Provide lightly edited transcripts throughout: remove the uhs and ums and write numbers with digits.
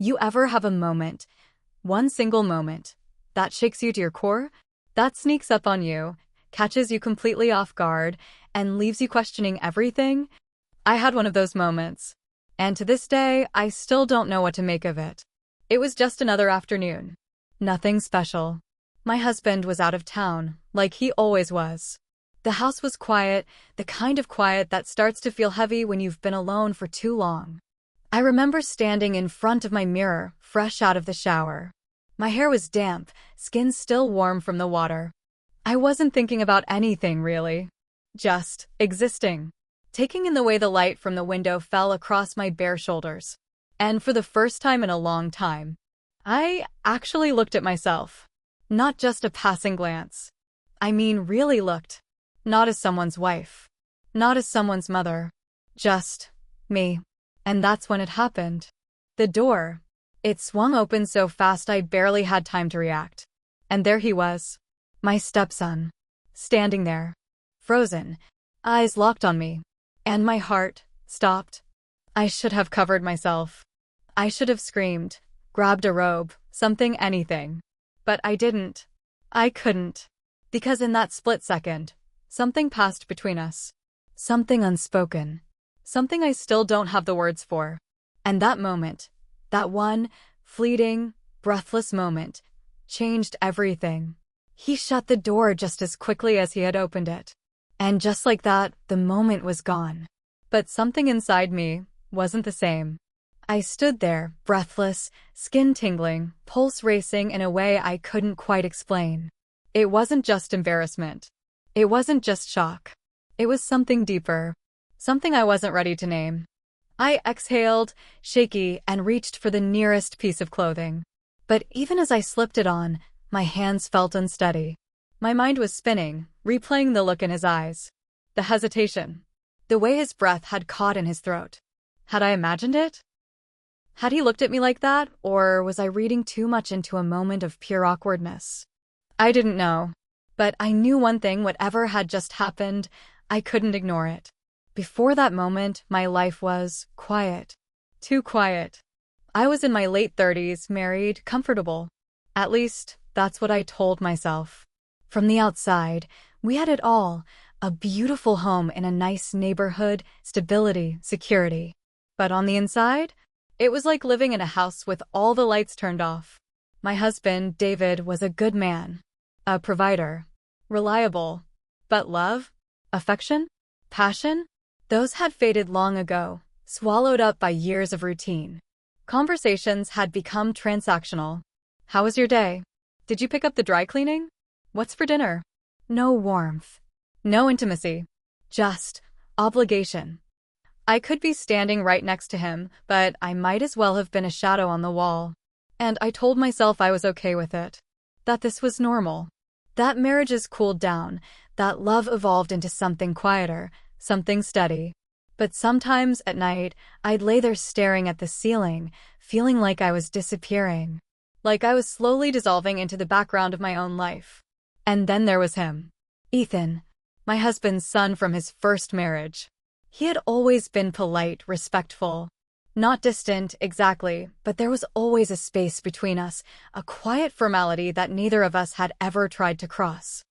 You ever have a moment, one single moment, that shakes you to your core? That sneaks up on you, catches you completely off guard, and leaves you questioning everything? I had one of those moments. And to this day, I still don't know what to make of it. It was just another afternoon. Nothing special. My husband was out of town, like he always was. The house was quiet, the kind of quiet that starts to feel heavy when you've been alone for too long. I remember standing in front of my mirror, fresh out of the shower. My hair was damp, skin still warm from the water. I wasn't thinking about anything, really. Just existing. Taking in the way the light from the window fell across my bare shoulders. And for the first time in a long time, I actually looked at myself. Not just a passing glance. I mean, really looked. Not as someone's wife. Not as someone's mother. Just me. And that's when it happened. The door. It swung open so fast I barely had time to react. And there he was. My stepson. Standing there. Frozen. Eyes locked on me. And my heart stopped. I should have covered myself. I should have screamed, grabbed a robe, something, anything. But I didn't. I couldn't. Because in that split second, something passed between us. Something unspoken. Something I still don't have the words for. And that moment, that one fleeting, breathless moment, changed everything. He shut the door just as quickly as he had opened it. And just like that, the moment was gone. But something inside me wasn't the same. I stood there, breathless, skin tingling, pulse racing in a way I couldn't quite explain. It wasn't just embarrassment. It wasn't just shock. It was something deeper. Something I wasn't ready to name. I exhaled, shaky, and reached for the nearest piece of clothing. But even as I slipped it on, my hands felt unsteady. My mind was spinning, replaying the look in his eyes. The hesitation. The way his breath had caught in his throat. Had I imagined it? Had he looked at me like that, or was I reading too much into a moment of pure awkwardness? I didn't know. But I knew one thing: whatever had just happened, I couldn't ignore it. Before that moment, my life was quiet. Too quiet. I was in my late 30s, married, comfortable. At least, that's what I told myself. From the outside, we had it all. A beautiful home in a nice neighborhood, stability, security. But on the inside, it was like living in a house with all the lights turned off. My husband, David, was a good man. A provider. Reliable. But love? Affection? Passion? Those had faded long ago, swallowed up by years of routine. Conversations had become transactional. How was your day? Did you pick up the dry cleaning? What's for dinner? No warmth. No intimacy. Just obligation. I could be standing right next to him, but I might as well have been a shadow on the wall. And I told myself I was okay with it. That this was normal. That marriages cooled down, that love evolved into something quieter, something steady. But sometimes at night, I'd lay there staring at the ceiling, feeling like I was disappearing. Like I was slowly dissolving into the background of my own life. And then there was him. Ethan. My husband's son from his first marriage. He had always been polite, respectful. Not distant, exactly, but there was always a space between us, a quiet formality that neither of us had ever tried to cross.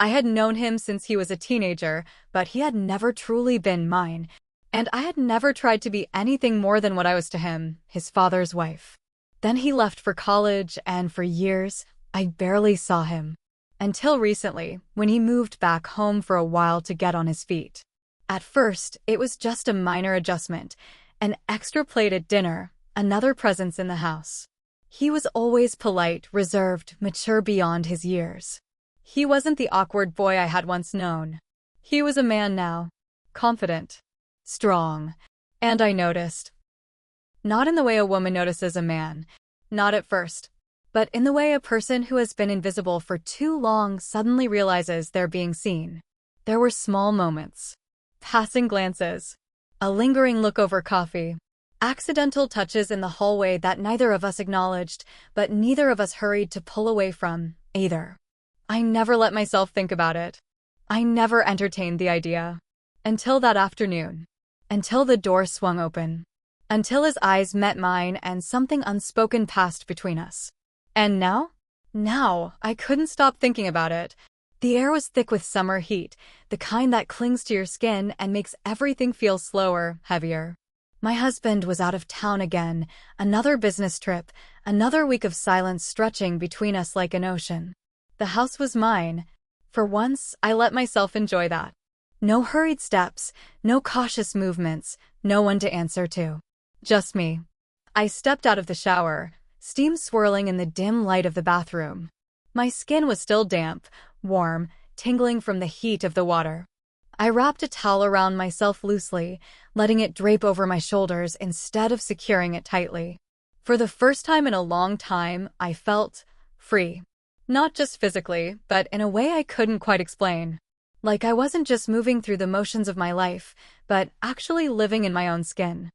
I had known him since he was a teenager, but he had never truly been mine, and I had never tried to be anything more than what I was to him, his father's wife. Then he left for college, and for years, I barely saw him. Until recently, when he moved back home for a while to get on his feet. At first, it was just a minor adjustment, an extra plate at dinner, another presence in the house. He was always polite, reserved, mature beyond his years. He wasn't the awkward boy I had once known. He was a man now. Confident. Strong. And I noticed. Not in the way a woman notices a man. Not at first. But in the way a person who has been invisible for too long suddenly realizes they're being seen. There were small moments. Passing glances. A lingering look over coffee. Accidental touches in the hallway that neither of us acknowledged, but neither of us hurried to pull away from, either. I never let myself think about it. I never entertained the idea. Until that afternoon. Until the door swung open. until his eyes met mine and something unspoken passed between us. And now? Now, I couldn't stop thinking about it. The air was thick with summer heat, the kind that clings to your skin and makes everything feel slower, heavier. My husband was out of town again, another business trip, another week of silence stretching between us like an ocean. The house was mine. For once, I let myself enjoy that. No hurried steps, no cautious movements, no one to answer to. Just me. I stepped out of the shower, steam swirling in the dim light of the bathroom. My skin was still damp, warm, tingling from the heat of the water. I wrapped a towel around myself loosely, letting it drape over my shoulders instead of securing it tightly. For the first time in a long time, I felt free. Not just physically, but in a way I couldn't quite explain. Like I wasn't just moving through the motions of my life, but actually living in my own skin.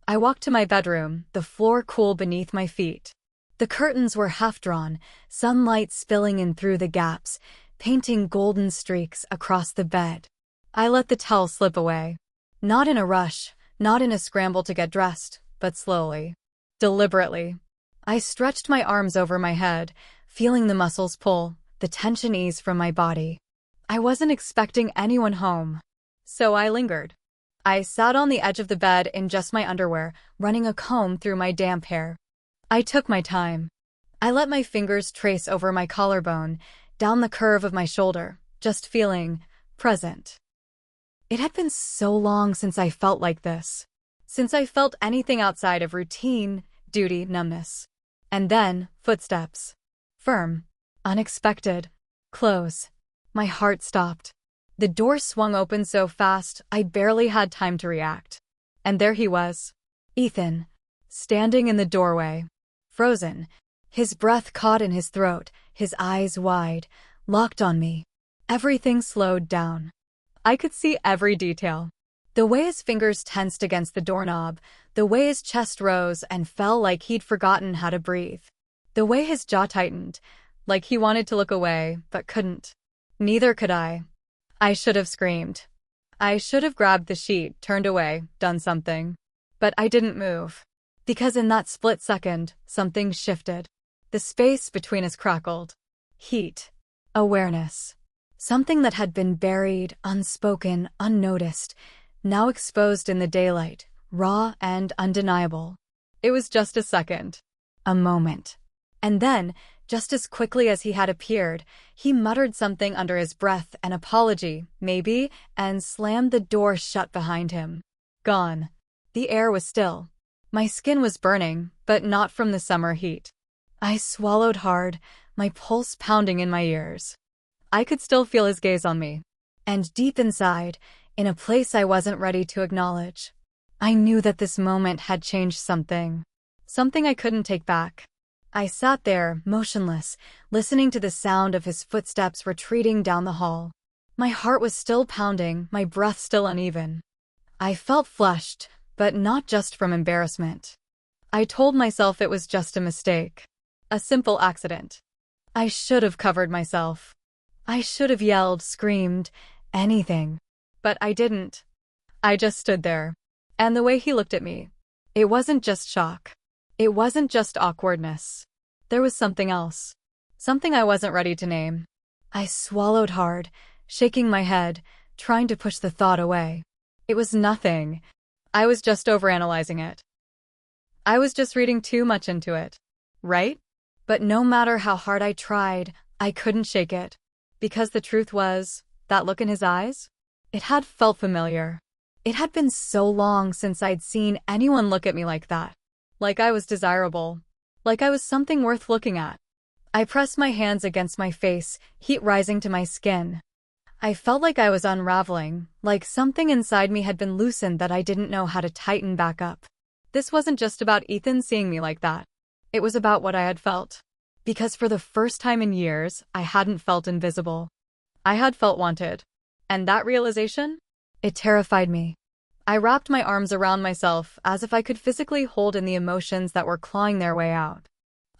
I walked to my bedroom, the floor cool beneath my feet. The curtains were half-drawn, sunlight spilling in through the gaps, painting golden streaks across the bed. I let the towel slip away. Not in a rush, not in a scramble to get dressed, but slowly. Deliberately. I stretched my arms over my head, feeling the muscles pull, the tension ease from my body. I wasn't expecting anyone home. So I lingered. I sat on the edge of the bed in just my underwear, running a comb through my damp hair. I took my time. I let my fingers trace over my collarbone, down the curve of my shoulder, just feeling present. It had been so long since I felt like this. Since I felt anything outside of routine, duty, numbness. And then, footsteps. Firm. Unexpected. Close. My heart stopped. The door swung open so fast, I barely had time to react. And there he was. Ethan. Standing in the doorway. Frozen. His breath caught in his throat, his eyes wide, locked on me. Everything slowed down. I could see every detail. The way his fingers tensed against the doorknob, the way his chest rose and fell like he'd forgotten how to breathe. The way his jaw tightened, like he wanted to look away, but couldn't. Neither could I. I should have screamed. I should have grabbed the sheet, turned away, done something. But I didn't move. Because in that split second, something shifted. The space between us crackled. Heat. Awareness. Something that had been buried, unspoken, unnoticed, now exposed in the daylight, raw and undeniable. It was just a second. A moment. And then, just as quickly as he had appeared, he muttered something under his breath, an apology, maybe, and slammed the door shut behind him. Gone. The air was still. My skin was burning, but not from the summer heat. I swallowed hard, my pulse pounding in my ears. I could still feel his gaze on me. And deep inside, in a place I wasn't ready to acknowledge, I knew that this moment had changed something. Something I couldn't take back. I sat there, motionless, listening to the sound of his footsteps retreating down the hall. My heart was still pounding, my breath still uneven. I felt flushed, but not just from embarrassment. I told myself it was just a mistake. A simple accident. I should have covered myself. I should have yelled, screamed, anything. But I didn't. I just stood there. And the way he looked at me, it wasn't just shock. It wasn't just awkwardness. There was something else. Something I wasn't ready to name. I swallowed hard, shaking my head, trying to push the thought away. It was nothing. I was just overanalyzing it. I was just reading too much into it. Right? But no matter how hard I tried, I couldn't shake it. Because the truth was, that look in his eyes? It had felt familiar. It had been so long since I'd seen anyone look at me like that. Like I was desirable. Like I was something worth looking at. I pressed my hands against my face, heat rising to my skin. I felt like I was unraveling, like something inside me had been loosened that I didn't know how to tighten back up. This wasn't just about Ethan seeing me like that. It was about what I had felt. Because for the first time in years, I hadn't felt invisible. I had felt wanted. And that realization? It terrified me. I wrapped my arms around myself as if I could physically hold in the emotions that were clawing their way out.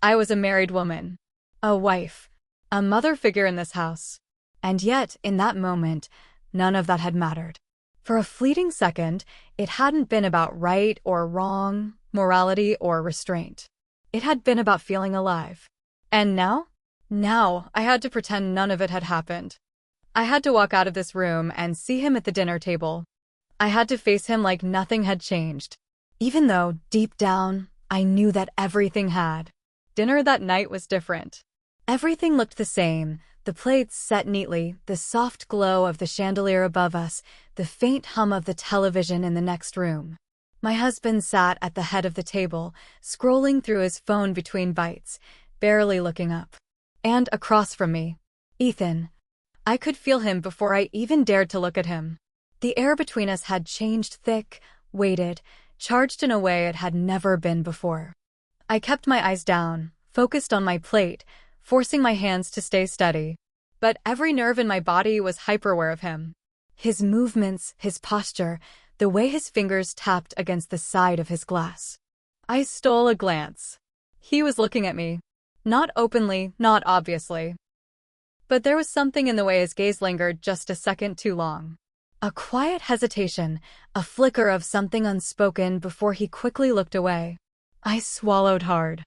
I was a married woman. A wife. A mother figure in this house. And yet, in that moment, none of that had mattered. For a fleeting second, it hadn't been about right or wrong, morality or restraint. It had been about feeling alive. And now? Now, I had to pretend none of it had happened. I had to walk out of this room and see him at the dinner table. I had to face him like nothing had changed. Even though, deep down, I knew that everything had. Dinner that night was different. Everything looked the same. The plates set neatly, the soft glow of the chandelier above us, the faint hum of the television in the next room. My husband sat at the head of the table, scrolling through his phone between bites, barely looking up. And across from me, Ethan. I could feel him before I even dared to look at him. The air between us had changed thick, weighted, charged in a way it had never been before. I kept my eyes down, focused on my plate, forcing my hands to stay steady. But every nerve in my body was hyper-aware of him. His movements, his posture, the way his fingers tapped against the side of his glass. I stole a glance. He was looking at me. Not openly, not obviously. But there was something in the way his gaze lingered just a second too long. A quiet hesitation, a flicker of something unspoken before he quickly looked away. I swallowed hard.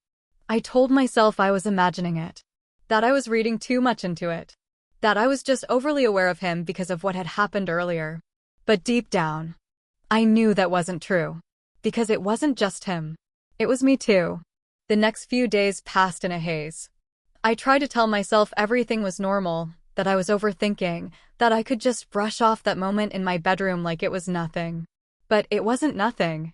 I told myself I was imagining it. That I was reading too much into it. That I was just overly aware of him because of what had happened earlier. But deep down, I knew that wasn't true. Because it wasn't just him. It was me too. The next few days passed in a haze. I tried to tell myself everything was normal, that I was overthinking, that I could just brush off that moment in my bedroom like it was nothing. But it wasn't nothing.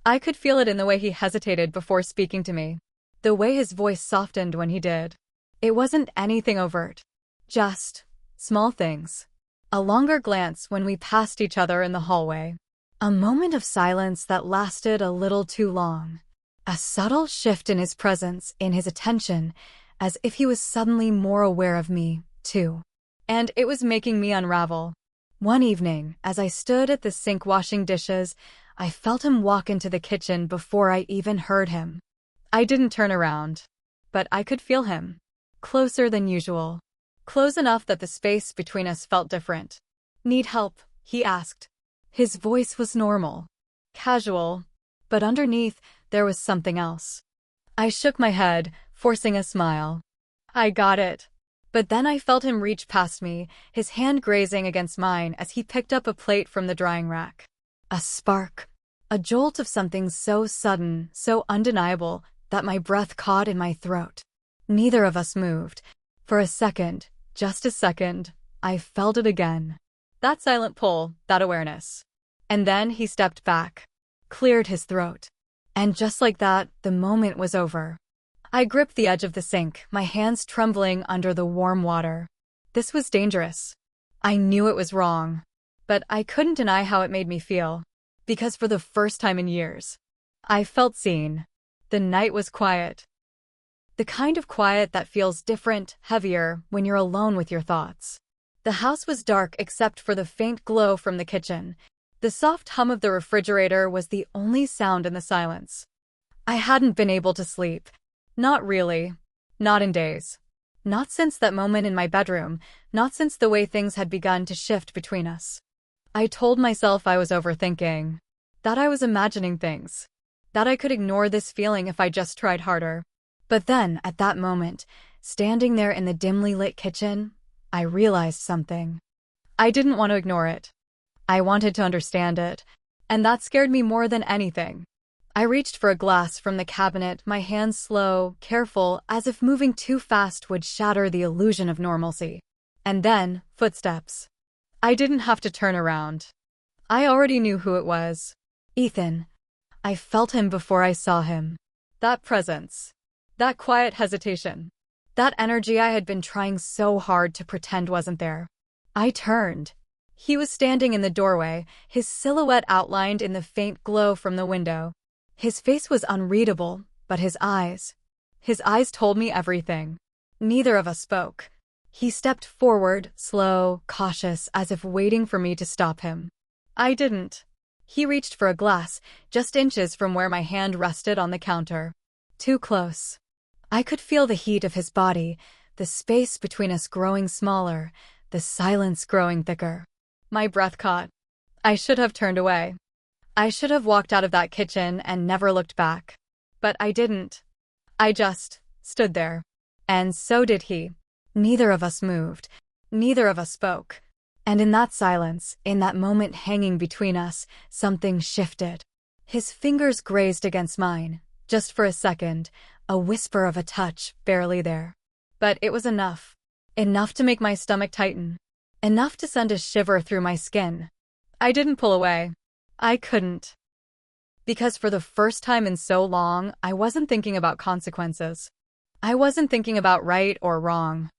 I could feel it in the way he hesitated before speaking to me. The way his voice softened when he did. It wasn't anything overt. Just small things. A longer glance when we passed each other in the hallway. A moment of silence that lasted a little too long. A subtle shift in his presence, in his attention, as if he was suddenly more aware of me, too. And it was making me unravel. One evening, as I stood at the sink washing dishes, I felt him walk into the kitchen before I even heard him. I didn't turn around. But I could feel him. Closer than usual. Close enough that the space between us felt different. "Need help?" he asked. His voice was normal. Casual. But underneath, there was something else. I shook my head, forcing a smile. I got it. But then I felt him reach past me, his hand grazing against mine as he picked up a plate from the drying rack. A spark. A jolt of something so sudden, so undeniable, that my breath caught in my throat. Neither of us moved. For a second, just a second, I felt it again. That silent pull, that awareness. And then he stepped back, cleared his throat. And just like that, the moment was over. I gripped the edge of the sink, my hands trembling under the warm water. This was dangerous. I knew it was wrong. But I couldn't deny how it made me feel. Because for the first time in years, I felt seen. The night was quiet. The kind of quiet that feels different, heavier, when you're alone with your thoughts. The house was dark except for the faint glow from the kitchen. The soft hum of the refrigerator was the only sound in the silence. I hadn't been able to sleep. Not really. Not in days. Not since that moment in my bedroom, not since the way things had begun to shift between us. I told myself I was overthinking. That I was imagining things. That I could ignore this feeling if I just tried harder. But then, at that moment, standing there in the dimly lit kitchen, I realized something. I didn't want to ignore it. I wanted to understand it. And that scared me more than anything. I reached for a glass from the cabinet, my hands slow, careful, as if moving too fast would shatter the illusion of normalcy. And then, footsteps. I didn't have to turn around. I already knew who it was. Ethan. I felt him before I saw him. That presence. That quiet hesitation. That energy I had been trying so hard to pretend wasn't there. I turned. He was standing in the doorway, his silhouette outlined in the faint glow from the window. His face was unreadable, but his eyes told me everything. Neither of us spoke. He stepped forward, slow, cautious, as if waiting for me to stop him. I didn't. He reached for a glass, just inches from where my hand rested on the counter. Too close. I could feel the heat of his body, the space between us growing smaller, the silence growing thicker. My breath caught. I should have turned away. I should have walked out of that kitchen and never looked back. But I didn't. I just stood there. And so did he. Neither of us moved. Neither of us spoke. And in that silence, in that moment hanging between us, something shifted. His fingers grazed against mine, just for a second, a whisper of a touch, barely there. But it was enough. Enough to make my stomach tighten. Enough to send a shiver through my skin. I didn't pull away. I couldn't. Because for the first time in so long, I wasn't thinking about consequences. I wasn't thinking about right or wrong.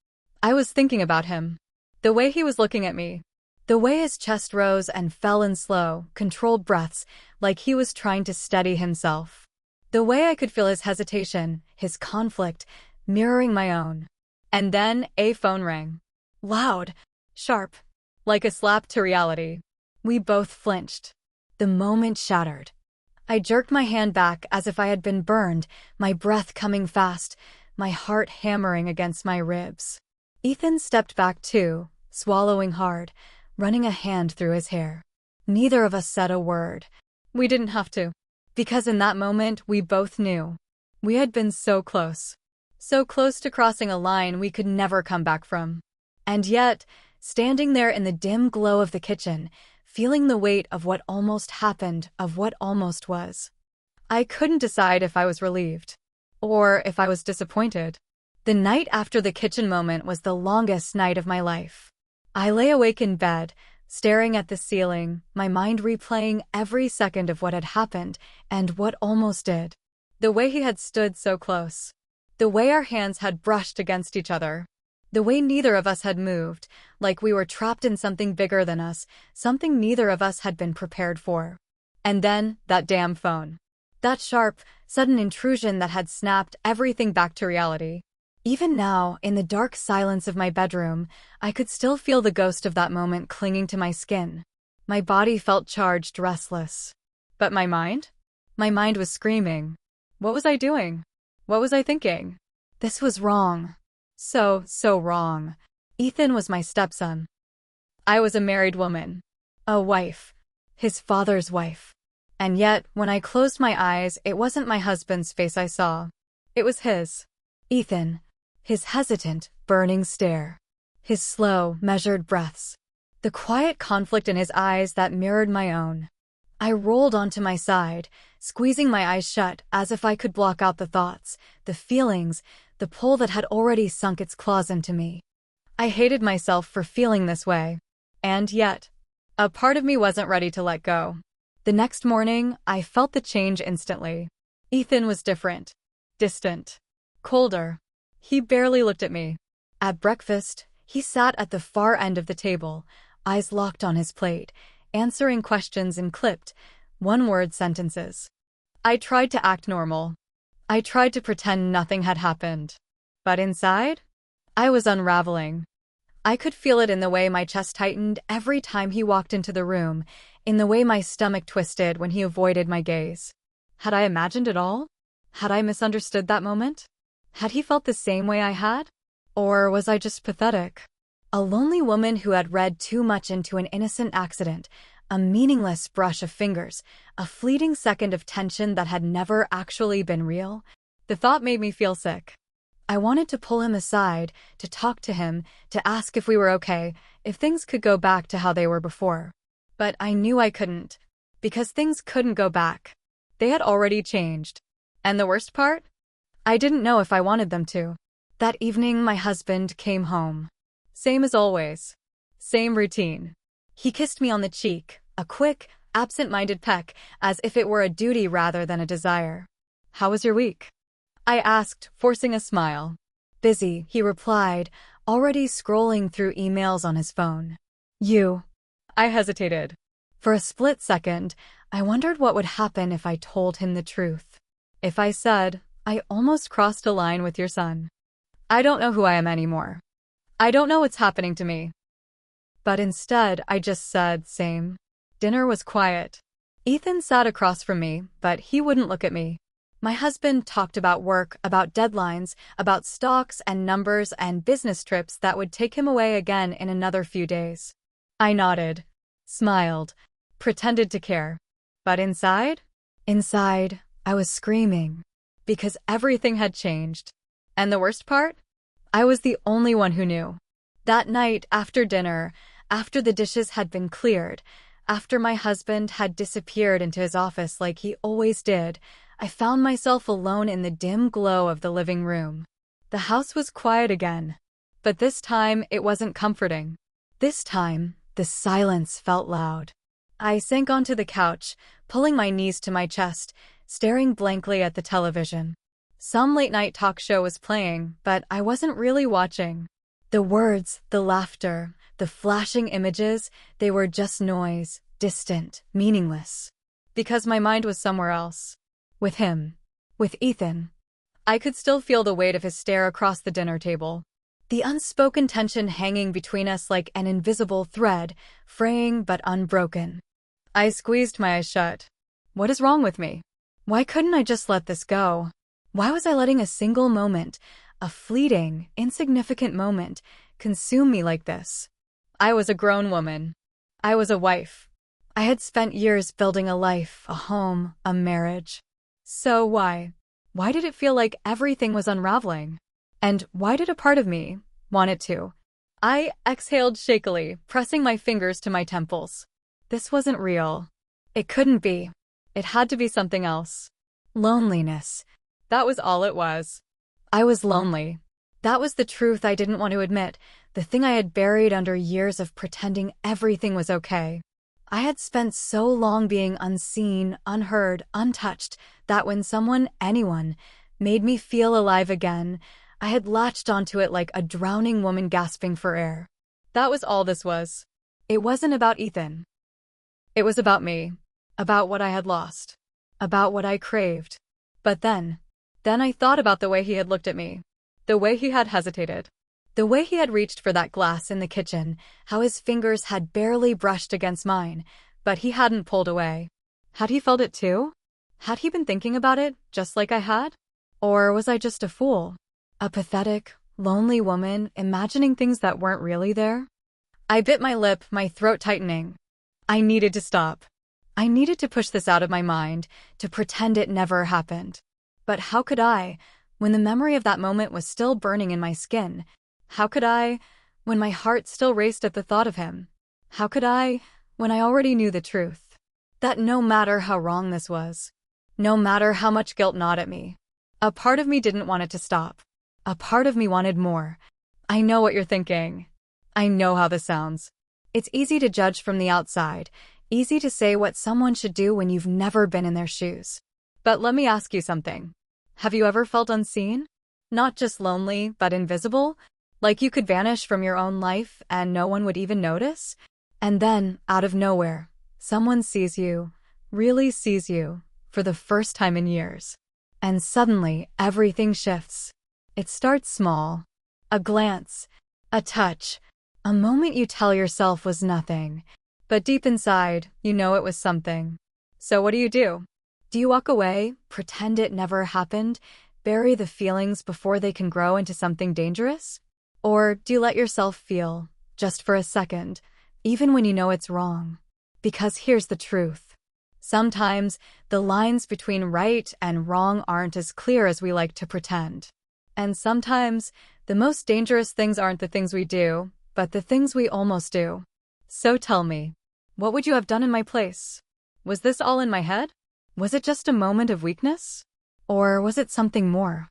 I was thinking about him. The way he was looking at me. The way his chest rose and fell in slow, controlled breaths, like he was trying to steady himself. The way I could feel his hesitation, his conflict, mirroring my own. And then a phone rang. Loud, sharp, like a slap to reality. We both flinched. The moment shattered. I jerked my hand back as if I had been burned, my breath coming fast, my heart hammering against my ribs. Ethan stepped back too, swallowing hard, running a hand through his hair. Neither of us said a word. We didn't have to. Because in that moment, we both knew. We had been so close. So close to crossing a line we could never come back from. And yet, standing there in the dim glow of the kitchen, feeling the weight of what almost happened, of what almost was. I couldn't decide if I was relieved. Or if I was disappointed. The night after the kitchen moment was the longest night of my life. I lay awake in bed, staring at the ceiling, my mind replaying every second of what had happened and what almost did. The way he had stood so close. The way our hands had brushed against each other. The way neither of us had moved, like we were trapped in something bigger than us, something neither of us had been prepared for. And then, that damn phone. That sharp, sudden intrusion that had snapped everything back to reality. Even now, in the dark silence of my bedroom, I could still feel the ghost of that moment clinging to my skin. My body felt charged, restless. But my mind? My mind was screaming. What was I doing? What was I thinking? This was wrong. So wrong. Ethan was my stepson. I was a married woman. A wife. His father's wife. And yet, when I closed my eyes, it wasn't my husband's face I saw. It was his. Ethan. His hesitant, burning stare. His slow, measured breaths. The quiet conflict in his eyes that mirrored my own. I rolled onto my side, squeezing my eyes shut as if I could block out the thoughts, the feelings, the pull that had already sunk its claws into me. I hated myself for feeling this way. And yet, a part of me wasn't ready to let go. The next morning, I felt the change instantly. Ethan was different. Distant. Colder. He barely looked at me. At breakfast, he sat at the far end of the table, eyes locked on his plate, answering questions in clipped, one-word sentences. I tried to act normal. I tried to pretend nothing had happened. But inside, I was unraveling. I could feel it in the way my chest tightened every time he walked into the room, in the way my stomach twisted when he avoided my gaze. Had I imagined it all? Had I misunderstood that moment? Had he felt the same way I had? Or was I just pathetic? A lonely woman who had read too much into an innocent accident, a meaningless brush of fingers, a fleeting second of tension that had never actually been real. The thought made me feel sick. I wanted to pull him aside, to talk to him, to ask if we were okay, if things could go back to how they were before. But I knew I couldn't. Because things couldn't go back. They had already changed. And the worst part? I didn't know if I wanted them to. That evening, my husband came home. Same as always. Same routine. He kissed me on the cheek, a quick, absent-minded peck, as if it were a duty rather than a desire. How was your week? I asked, forcing a smile. Busy, he replied, already scrolling through emails on his phone. You. I hesitated. For a split second, I wondered what would happen if I told him the truth. If I said, I almost crossed a line with your son. I don't know who I am anymore. I don't know what's happening to me. But instead, I just said, same. Dinner was quiet. Ethan sat across from me, but he wouldn't look at me. My husband talked about work, about deadlines, about stocks and numbers and business trips that would take him away again in another few days. I nodded, smiled, pretended to care. But inside, I was screaming. Because everything had changed. And the worst part? I was the only one who knew. That night, after dinner, after the dishes had been cleared, after my husband had disappeared into his office like he always did, I found myself alone in the dim glow of the living room. The house was quiet again. But this time, it wasn't comforting. This time, the silence felt loud. I sank onto the couch, pulling my knees to my chest, staring blankly at the television. Some late-night talk show was playing, but I wasn't really watching. The words, the laughter, the flashing images, they were just noise, distant, meaningless. Because my mind was somewhere else. With him. With Ethan. I could still feel the weight of his stare across the dinner table. The unspoken tension hanging between us like an invisible thread, fraying but unbroken. I squeezed my eyes shut. What is wrong with me? Why couldn't I just let this go? Why was I letting a single moment, a fleeting, insignificant moment, consume me like this? I was a grown woman. I was a wife. I had spent years building a life, a home, a marriage. So why? Why did it feel like everything was unraveling? And why did a part of me want it to? I exhaled shakily, pressing my fingers to my temples. This wasn't real. It couldn't be. It had to be something else. Loneliness. That was all it was. I was lonely. That was the truth I didn't want to admit, the thing I had buried under years of pretending everything was okay. I had spent so long being unseen, unheard, untouched, that when someone, anyone, made me feel alive again, I had latched onto it like a drowning woman gasping for air. That was all this was. It wasn't about Ethan. It was about me. About what I had lost. About what I craved. But then I thought about the way he had looked at me. The way he had hesitated. The way he had reached for that glass in the kitchen, how his fingers had barely brushed against mine, but he hadn't pulled away. Had he felt it too? Had he been thinking about it, just like I had? Or was I just a fool? A pathetic, lonely woman imagining things that weren't really there? I bit my lip, my throat tightening. I needed to stop. I needed to push this out of my mind, to pretend it never happened. But how could I, when the memory of that moment was still burning in my skin? How could I, when my heart still raced at the thought of him? How could I, when I already knew the truth? That no matter how wrong this was, no matter how much guilt gnawed at me, a part of me didn't want it to stop. A part of me wanted more. I know what you're thinking. I know how this sounds. It's easy to judge from the outside, easy to say what someone should do when you've never been in their shoes. But let me ask you something. Have you ever felt unseen? Not just lonely, but invisible? Like you could vanish from your own life and no one would even notice? And then, out of nowhere, someone sees you, really sees you, for the first time in years. And suddenly, everything shifts. It starts small. A glance, a touch, a moment you tell yourself was nothing. But deep inside, you know it was something. So what do? Do you walk away, pretend it never happened, bury the feelings before they can grow into something dangerous? Or do you let yourself feel, just for a second, even when you know it's wrong? Because here's the truth. Sometimes, the lines between right and wrong aren't as clear as we like to pretend. And sometimes, the most dangerous things aren't the things we do, but the things we almost do. So tell me, what would you have done in my place? Was this all in my head? Was it just a moment of weakness? Or was it something more?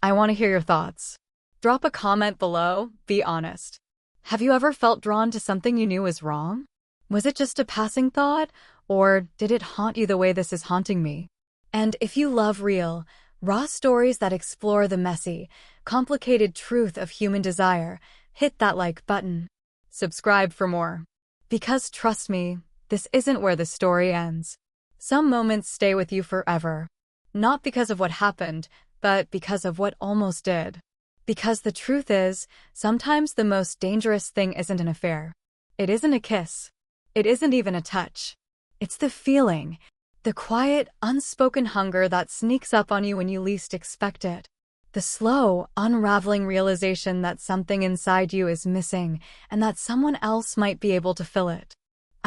I want to hear your thoughts. Drop a comment below, be honest. Have you ever felt drawn to something you knew was wrong? Was it just a passing thought, or did it haunt you the way this is haunting me? And if you love real, raw stories that explore the messy, complicated truth of human desire, hit that like button. Subscribe for more. Because trust me, this isn't where the story ends. Some moments stay with you forever. Not because of what happened, but because of what almost did. Because the truth is, sometimes the most dangerous thing isn't an affair. It isn't a kiss. It isn't even a touch. It's the feeling, the quiet, unspoken hunger that sneaks up on you when you least expect it. The slow, unraveling realization that something inside you is missing and that someone else might be able to fill it.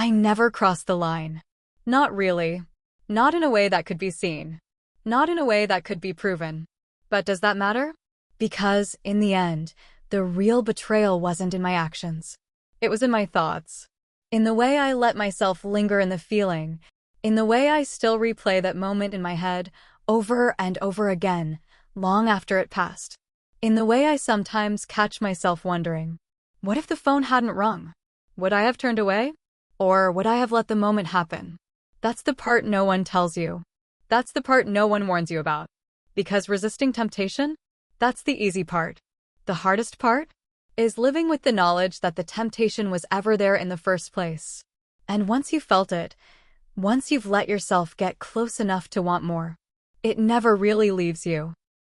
I never crossed the line. Not really. Not in a way that could be seen. Not in a way that could be proven. But does that matter? Because, in the end, the real betrayal wasn't in my actions. It was in my thoughts. In the way I let myself linger in the feeling. In the way I still replay that moment in my head over and over again, long after it passed. In the way I sometimes catch myself wondering, what if the phone hadn't rung? Would I have turned away? Or would I have let the moment happen? That's the part no one tells you. That's the part no one warns you about. Because resisting temptation? That's the easy part. The hardest part? Is living with the knowledge that the temptation was ever there in the first place. And once you've felt it, once you've let yourself get close enough to want more, it never really leaves you.